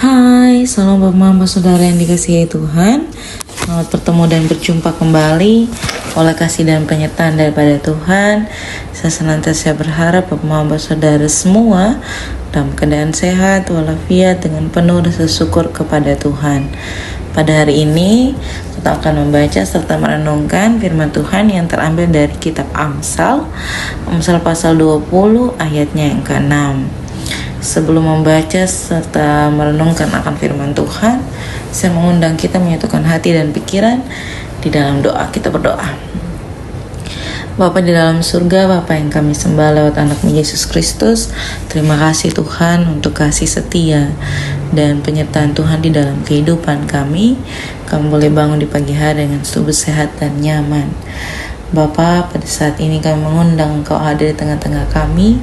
Hai, salam Bapak Saudara yang dikasihi Tuhan. Selamat bertemu dan berjumpa kembali oleh kasih dan penyertaan daripada Tuhan. Saya senantiasa berharap Bapak Saudara semua dalam keadaan sehat walafiat dengan penuh rasa syukur kepada Tuhan. Pada hari ini kita akan membaca serta merenungkan firman Tuhan yang terambil dari kitab Amsal pasal 20 ayatnya yang ke-6. Sebelum membaca serta merenungkan akan firman Tuhan, saya mengundang kita menyatukan hati dan pikiran di dalam doa. Kita berdoa. Bapa di dalam surga, Bapa yang kami sembah lewat anak-Mu Yesus Kristus, terima kasih Tuhan untuk kasih setia dan penyertaan Tuhan di dalam kehidupan kami. Kami boleh bangun di pagi hari dengan tubuh sehat dan nyaman. Bapa, pada saat ini kami mengundang Engkau hadir di tengah-tengah kami,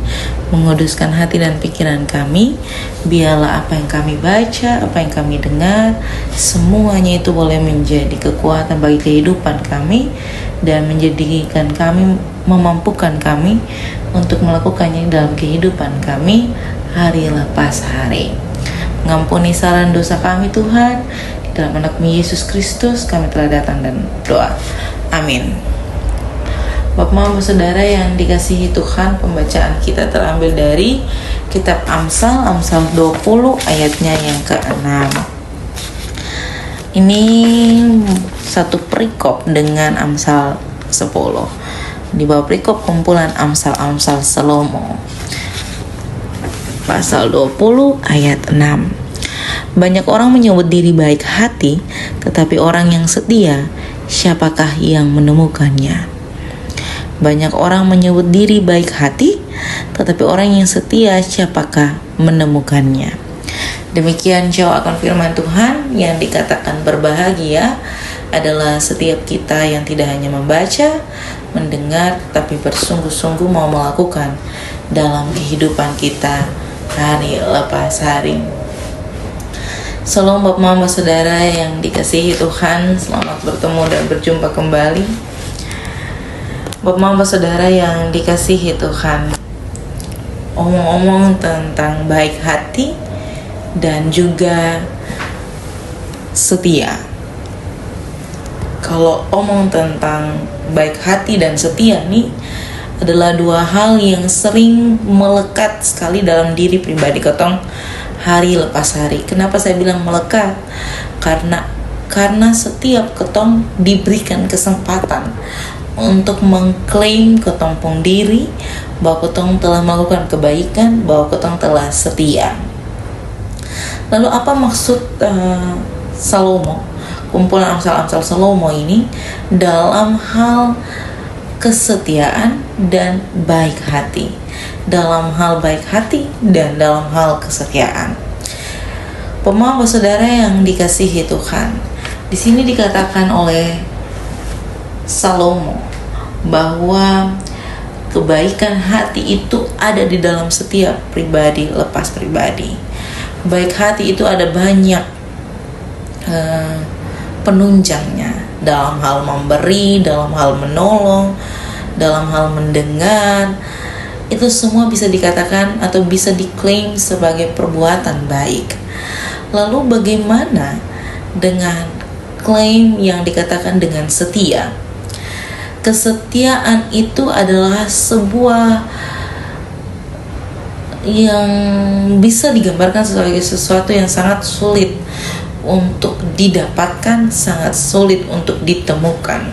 menguduskan hati dan pikiran kami. Biarlah apa yang kami baca, apa yang kami dengar, semuanya itu boleh menjadi kekuatan bagi kehidupan kami dan menjadikan kami, memampukan kami untuk melakukannya dalam kehidupan kami hari lepas hari. Mengampuni kesalahan dosa kami Tuhan, di dalam anak-Mu Yesus Kristus kami telah datang dan doa. Amin. Bapak Saudara yang dikasihi Tuhan, pembacaan kita terambil dari kitab Amsal 20 ayatnya yang ke-6. Ini satu perikop dengan Amsal 10. Di bawah perikop kumpulan Amsal Salomo. Pasal 20 ayat 6. Banyak orang menyebut diri baik hati, tetapi orang yang setia, siapakah yang menemukannya? Banyak orang menyebut diri baik hati, tetapi orang yang setia siapakah menemukannya? Demikian jauh akan firman Tuhan yang dikatakan berbahagia adalah setiap kita yang tidak hanya membaca, mendengar, tapi bersungguh-sungguh mau melakukan dalam kehidupan kita hari lepas hari. Salam Bapak Saudara yang dikasihi Tuhan, selamat bertemu dan berjumpa kembali. Bapak Saudara yang dikasihi Tuhan, omong-omong tentang baik hati dan juga setia. Kalau omong tentang baik hati dan setia nih adalah dua hal yang sering melekat sekali dalam diri pribadi ketong hari lepas hari. Kenapa saya bilang melekat? Karena setiap ketong diberikan kesempatan untuk mengklaim ketompong diri bahwa ketong telah melakukan kebaikan, bahwa ketong telah setia. Lalu apa maksud Salomo, kumpulan Amsal Salomo ini dalam hal kesetiaan dan baik hati, dalam hal baik hati dan dalam hal kesetiaan? Bapak Saudara yang dikasihi Tuhan, di sini dikatakan oleh Salomo bahwa kebaikan hati itu ada di dalam setiap pribadi lepas pribadi. Baik hati itu ada banyak penunjangnya dalam hal memberi, dalam hal menolong, dalam hal mendengar. Itu semua bisa dikatakan atau bisa diklaim sebagai perbuatan baik. Lalu bagaimana dengan klaim yang dikatakan dengan setia? Kesetiaan itu adalah sebuah yang bisa digambarkan sebagai sesuatu yang sangat sulit untuk didapatkan, sangat sulit untuk ditemukan.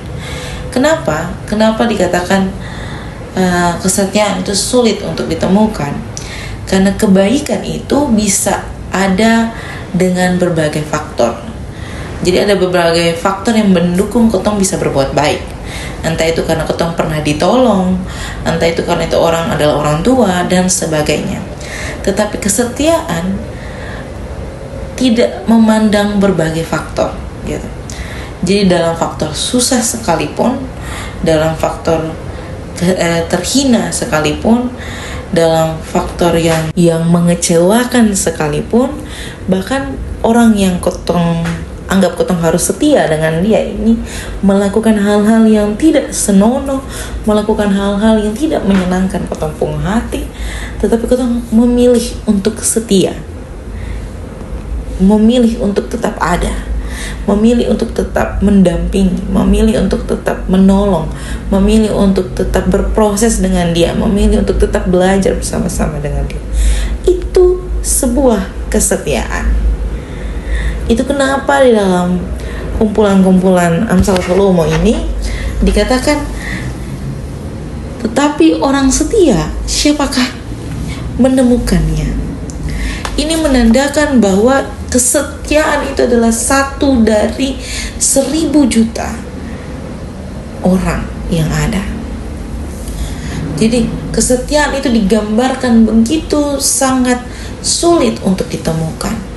Kenapa? Kenapa dikatakan kesetiaan itu sulit untuk ditemukan? Karena kebaikan itu bisa ada dengan berbagai faktor. Jadi ada berbagai faktor yang mendukung ketong bisa berbuat baik. Entah itu karena ketong pernah ditolong, entah itu karena itu orang adalah orang tua dan sebagainya. Tetapi kesetiaan tidak memandang berbagai faktor, gitu. Jadi dalam faktor susah sekalipun, dalam faktor terhina sekalipun, dalam faktor yang mengecewakan sekalipun, bahkan orang yang ketong anggap ketong harus setia dengan dia ini melakukan hal-hal yang tidak senonoh, melakukan hal-hal yang tidak menyenangkan ketong hati, tetapi ketong memilih untuk setia. memilih untuk tetap ada, memilih untuk tetap mendampingi, memilih untuk tetap menolong, memilih untuk tetap berproses dengan dia, memilih untuk tetap belajar bersama-sama dengan dia. Itu sebuah kesetiaan. Itu kenapa di dalam kumpulan-kumpulan Amsal Salomo ini dikatakan, tetapi orang setia, siapakah menemukannya? Ini menandakan bahwa kesetiaan itu adalah satu dari 1.000 juta orang yang ada. Jadi kesetiaan itu digambarkan begitu sangat sulit untuk ditemukan.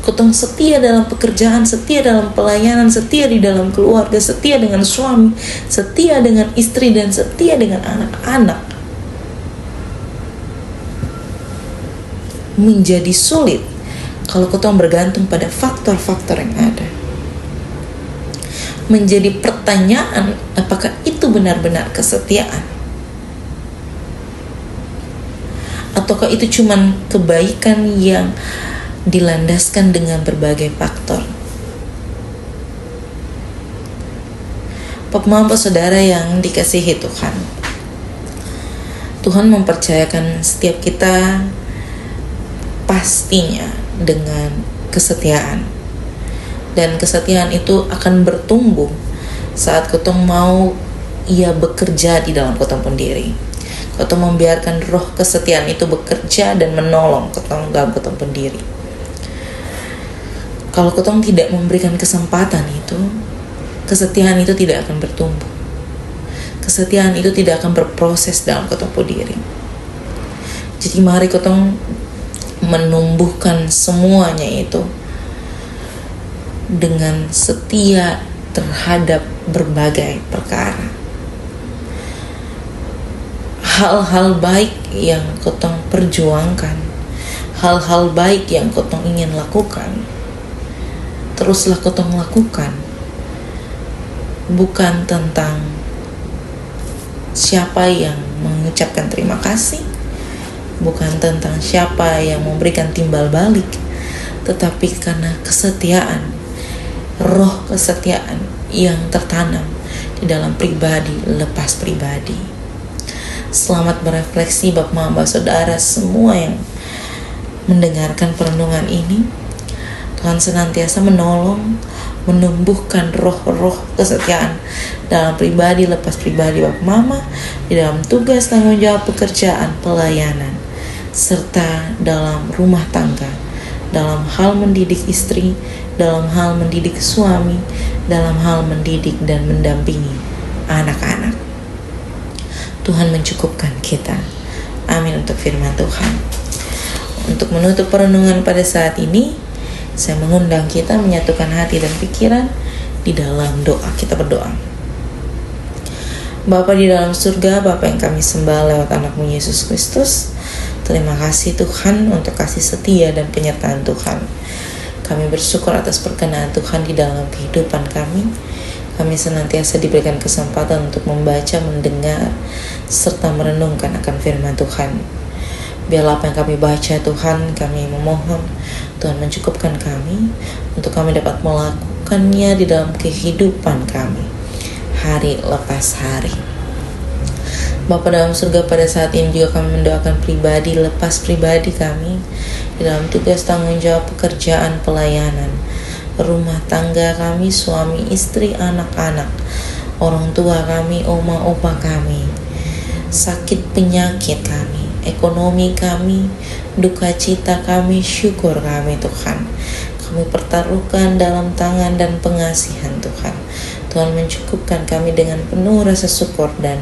Kotong setia dalam pekerjaan, setia dalam pelayanan, setia di dalam keluarga, setia dengan suami, setia dengan istri, dan setia dengan anak-anak. Menjadi sulit kalau kotong bergantung pada faktor-faktor yang ada. Menjadi pertanyaan, apakah itu benar-benar kesetiaan? Ataukah itu cuman kebaikan yang dilandaskan dengan berbagai faktor? Bapak saudara yang dikasihi Tuhan, Tuhan mempercayakan setiap kita pastinya dengan kesetiaan, dan kesetiaan itu akan bertumbuh saat kotong mau ia bekerja di dalam kotong pendiri. Kotong membiarkan roh kesetiaan itu bekerja dan menolong kotong dalam kotong pendiri. Kalau kotong tidak memberikan kesempatan itu, kesetiaan itu tidak akan bertumbuh. Kesetiaan itu tidak akan berproses dalam kotong pendiri. Jadi mari kotong menumbuhkan semuanya itu dengan setia terhadap berbagai perkara. Hal-hal baik yang kotong perjuangkan, hal-hal baik yang kotong ingin lakukan, teruslah kotong lakukan. Bukan tentang siapa yang mengucapkan terima kasih, bukan tentang siapa yang memberikan timbal balik, tetapi karena kesetiaan, roh kesetiaan yang tertanam di dalam pribadi lepas pribadi. Selamat berefleksi Bapak saudara semua yang mendengarkan perenungan ini. Tuhan senantiasa menolong, menumbuhkan roh-roh kesetiaan dalam pribadi lepas pribadi Bapak Mama, di dalam tugas tanggung jawab pekerjaan, pelayanan, serta dalam rumah tangga, dalam hal mendidik istri, dalam hal mendidik suami, dalam hal mendidik dan mendampingi anak-anak. Tuhan mencukupkan kita. Amin untuk firman Tuhan. Untuk menutup perenungan pada saat ini, saya mengundang kita menyatukan hati dan pikiran di dalam doa. Kita berdoa. Bapa di dalam surga, Bapa yang kami sembah lewat anak-Mu Yesus Kristus, terima kasih Tuhan untuk kasih setia dan penyertaan Tuhan. Kami bersyukur atas perkenan Tuhan di dalam kehidupan kami. Kami senantiasa diberikan kesempatan untuk membaca, mendengar, serta merenungkan akan firman Tuhan. Biarlah apa yang kami baca Tuhan, kami memohon Tuhan mencukupkan kami untuk kami dapat melakukannya di dalam kehidupan kami hari lepas hari. Bapa dalam surga, pada saat ini juga kami mendoakan pribadi lepas pribadi kami di dalam tugas tanggung jawab pekerjaan, pelayanan, rumah tangga kami, suami, istri, anak-anak, orang tua kami, oma, opa kami, sakit penyakit kami, ekonomi kami, duka cita kami, syukur kami Tuhan. Kami pertaruhkan dalam tangan dan pengasihan Tuhan. Tuhan mencukupkan kami dengan penuh rasa syukur dan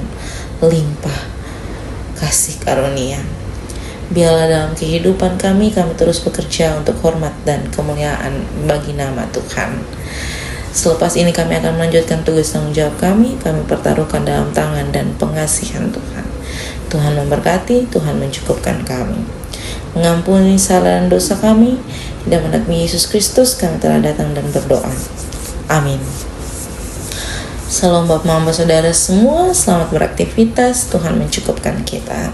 limpah kasih karunia. Biarlah dalam kehidupan kami terus bekerja untuk hormat dan kemuliaan bagi nama Tuhan. Selepas ini kami akan melanjutkan tugas tanggung jawab kami pertaruhkan dalam tangan dan pengasihan Tuhan. Tuhan memberkati, Tuhan mencukupkan kami, mengampuni salah dan dosa kami. Di dalam nama Yesus Kristus kami telah datang dan berdoa. Amin. Salam Bapak Mama Saudara semua, selamat beraktivitas, Tuhan mencukupkan kita.